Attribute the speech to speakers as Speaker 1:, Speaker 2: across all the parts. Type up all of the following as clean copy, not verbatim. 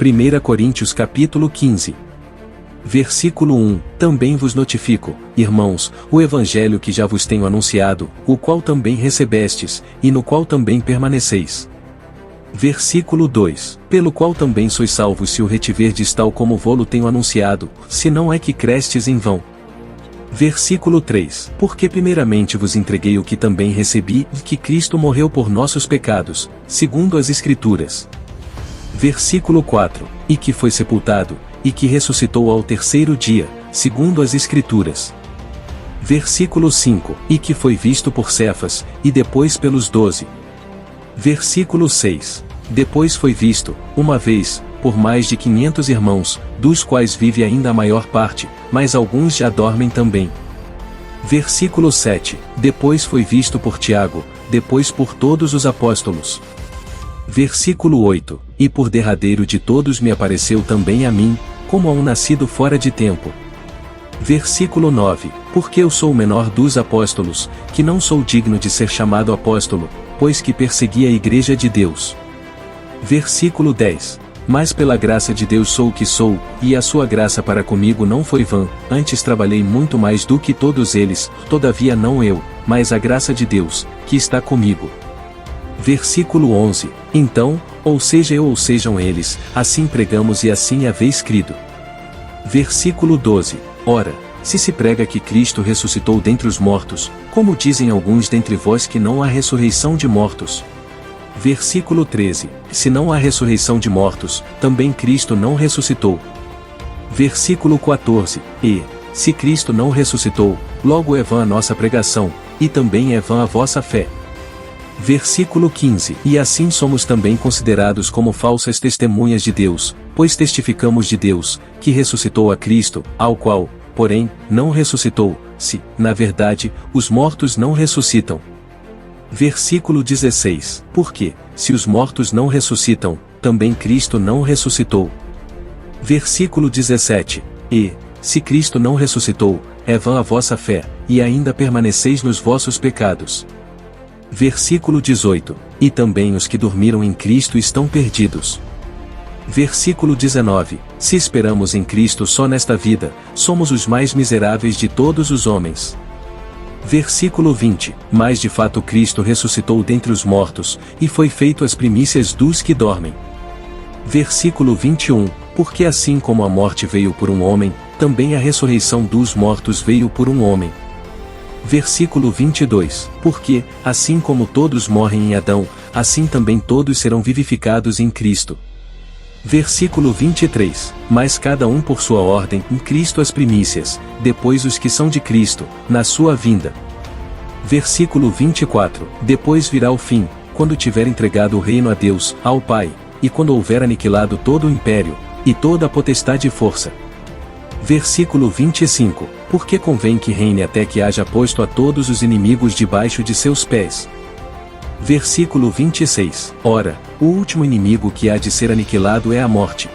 Speaker 1: 1 Coríntios capítulo 15. Versículo 1. Também vos notifico, irmãos, o evangelho que já vos tenho anunciado, o qual também recebestes, e no qual também permaneceis. Versículo 2. Pelo qual também sois salvos se o retiverdes tal como vô-lo tenho anunciado, se não é que crestes em vão. Versículo 3. Porque primeiramente vos entreguei o que também recebi, que Cristo morreu por nossos pecados, segundo as Escrituras. Versículo 4. E que foi sepultado, e que ressuscitou ao terceiro dia, segundo as Escrituras. Versículo 5. E que foi visto por Cefas, e depois pelos 12. Versículo 6. Depois foi visto, uma vez, por mais de 500 irmãos, dos quais vive ainda a maior parte, mas alguns já dormem também. Versículo 7. Depois foi visto por Tiago, depois por todos os apóstolos. Versículo 8. E por derradeiro de todos me apareceu também a mim, como a um nascido fora de tempo. Versículo 9. Porque eu sou o menor dos apóstolos, que não sou digno de ser chamado apóstolo, pois que persegui a igreja de Deus. Versículo 10. Mas pela graça de Deus sou o que sou, e a sua graça para comigo não foi vã, antes trabalhei muito mais do que todos eles, todavia não eu, mas a graça de Deus, que está comigo. Versículo 11. Então, ou seja eu ou sejam eles, assim pregamos e assim haveis crido. Versículo 12. Ora, se prega que Cristo ressuscitou dentre os mortos, como dizem alguns dentre vós que não há ressurreição de mortos. Versículo 13. Se não há ressurreição de mortos, também Cristo não ressuscitou. Versículo 14. E, se Cristo não ressuscitou, logo é vã a nossa pregação, e também é vã a vossa fé. Versículo 15. E assim somos também considerados como falsas testemunhas de Deus, pois testificamos de Deus, que ressuscitou a Cristo, ao qual, porém, não ressuscitou, se, na verdade, os mortos não ressuscitam. Versículo 16. Porque, se os mortos não ressuscitam, também Cristo não ressuscitou. Versículo 17. E, se Cristo não ressuscitou, é vã a vossa fé, e ainda permaneceis nos vossos pecados. Versículo 18. E também os que dormiram em Cristo estão perdidos. Versículo 19. Se esperamos em Cristo só nesta vida, somos os mais miseráveis de todos os homens. Versículo 20. Mas de fato Cristo ressuscitou dentre os mortos, e foi feito as primícias dos que dormem. Versículo 21. Porque assim como a morte veio por um homem, também a ressurreição dos mortos veio por um homem. Versículo 22. Porque, assim como todos morrem em Adão, assim também todos serão vivificados em Cristo. Versículo 23. Mas cada um por sua ordem, em Cristo as primícias, depois os que são de Cristo, na sua vinda. Versículo 24. Depois virá o fim, quando tiver entregado o reino a Deus, ao Pai, e quando houver aniquilado todo o império, e toda a potestade e força. Versículo 25. Porque convém que reine até que haja posto a todos os inimigos debaixo de seus pés. Versículo 26. Ora, o último inimigo que há de ser aniquilado é a morte.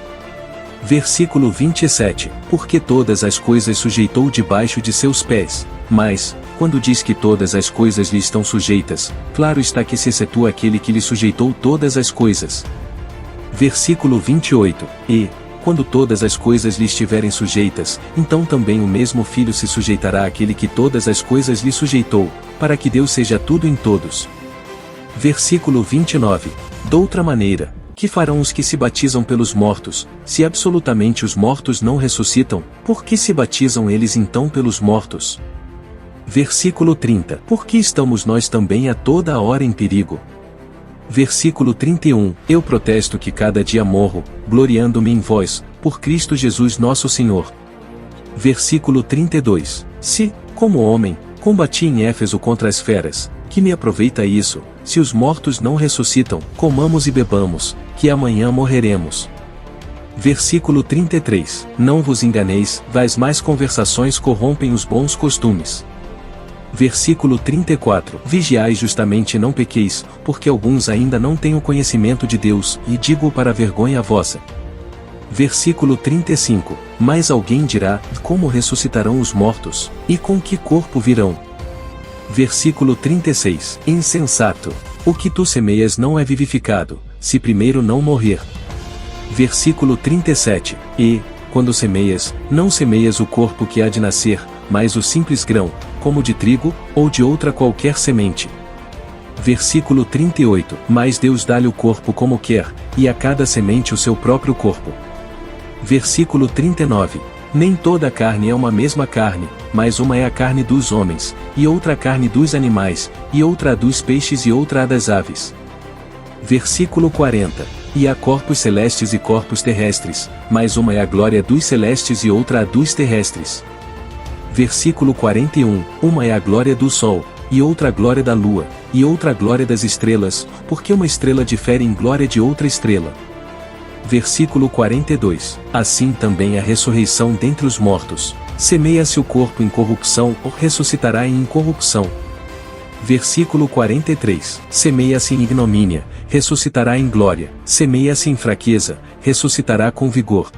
Speaker 1: Versículo 27. Porque todas as coisas sujeitou debaixo de seus pés. Mas, quando diz que todas as coisas lhe estão sujeitas, claro está que se excetua aquele que lhe sujeitou todas as coisas. Versículo 28. E, quando todas as coisas lhe estiverem sujeitas, então também o mesmo Filho se sujeitará àquele que todas as coisas lhe sujeitou, para que Deus seja tudo em todos. Versículo 29. Doutra maneira, que farão os que se batizam pelos mortos, se absolutamente os mortos não ressuscitam, por que se batizam eles então pelos mortos? Versículo 30. Porque estamos nós também a toda a hora em perigo? Versículo 31. Eu protesto que cada dia morro, gloriando-me em vós, por Cristo Jesus nosso Senhor. Versículo 32. Se, como homem, combati em Éfeso contra as feras, que me aproveita isso, se os mortos não ressuscitam, comamos e bebamos, que amanhã morreremos. Versículo 33. Não vos enganeis, vós mais conversações corrompem os bons costumes. Versículo 34. Vigiai justamente e não pequeis, porque alguns ainda não têm o conhecimento de Deus, e digo para a vergonha vossa. Versículo 35. Mas alguém dirá, como ressuscitarão os mortos, e com que corpo virão? Versículo 36. Insensato! O que tu semeias não é vivificado, se primeiro não morrer. Versículo 37. E, quando semeias, não semeias o corpo que há de nascer, mas o simples grão, como de trigo, ou de outra qualquer semente. Versículo 38. Mas Deus dá-lhe o corpo como quer, e a cada semente o seu próprio corpo. Versículo 39. Nem toda a carne é uma mesma carne, mas uma é a carne dos homens, e outra a carne dos animais, e outra a dos peixes e outra a das aves. Versículo 40. E há corpos celestes e corpos terrestres, mas uma é a glória dos celestes e outra a dos terrestres. Versículo 41. Uma é a glória do sol, e outra a glória da lua, e outra a glória das estrelas, porque uma estrela difere em glória de outra estrela. Versículo 42. Assim também a ressurreição dentre os mortos. Semeia-se o corpo em corrupção, ou ressuscitará em incorrupção. Versículo 43. Semeia-se em ignomínia, ressuscitará em glória. Semeia-se em fraqueza, ressuscitará com vigor.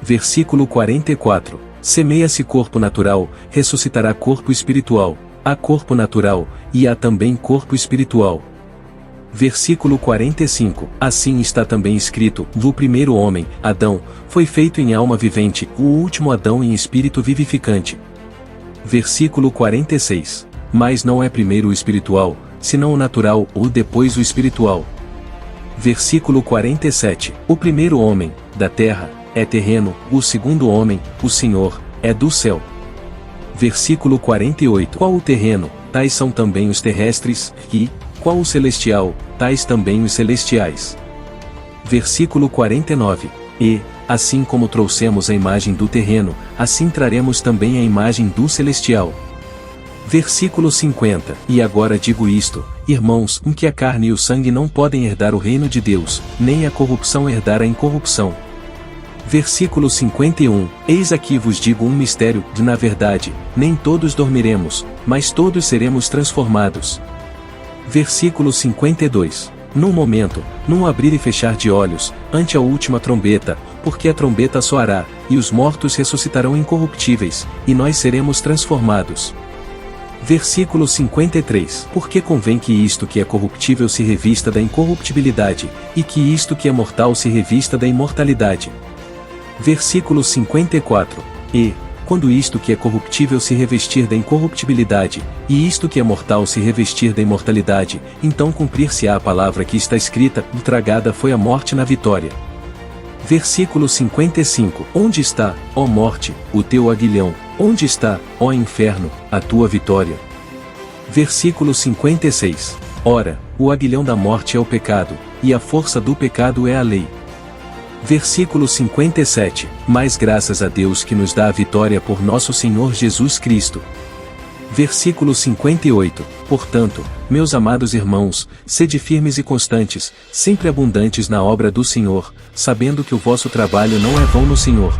Speaker 1: Versículo 44. Semeia-se corpo natural, ressuscitará corpo espiritual. Há corpo natural, e há também corpo espiritual. Versículo 45. Assim está também escrito: o primeiro homem, Adão, foi feito em alma vivente, o último Adão em espírito vivificante. Versículo 46. Mas não é primeiro o espiritual, senão o natural, ou depois o espiritual. Versículo 47. O primeiro homem, da terra, é terreno, o segundo homem, o Senhor, é do céu. Versículo 48. Qual o terreno, tais são também os terrestres, e, qual o celestial, tais também os celestiais. Versículo 49. E, assim como trouxemos a imagem do terreno, assim traremos também a imagem do celestial. Versículo 50. E agora digo isto, irmãos, que a carne e o sangue não podem herdar o reino de Deus, nem a corrupção herdar a incorrupção. Versículo 51. Eis aqui vos digo um mistério, na verdade, nem todos dormiremos, mas todos seremos transformados. Versículo 52. Num momento, num abrir e fechar de olhos, ante a última trombeta, porque a trombeta soará, e os mortos ressuscitarão incorruptíveis, e nós seremos transformados. Versículo 53. Porque convém que isto que é corruptível se revista da incorruptibilidade, e que isto que é mortal se revista da imortalidade. Versículo 54. E, quando isto que é corruptível se revestir da incorruptibilidade, e isto que é mortal se revestir da imortalidade, então cumprir-se-á a palavra que está escrita: tragada foi a morte na vitória. Versículo 55. Onde está, ó morte, o teu aguilhão? Onde está, ó inferno, a tua vitória? Versículo 56. Ora, o aguilhão da morte é o pecado, e a força do pecado é a lei. Versículo 57. Mas graças a Deus que nos dá a vitória por nosso Senhor Jesus Cristo. Versículo 58. Portanto, meus amados irmãos, sede firmes e constantes, sempre abundantes na obra do Senhor, sabendo que o vosso trabalho não é vão no Senhor.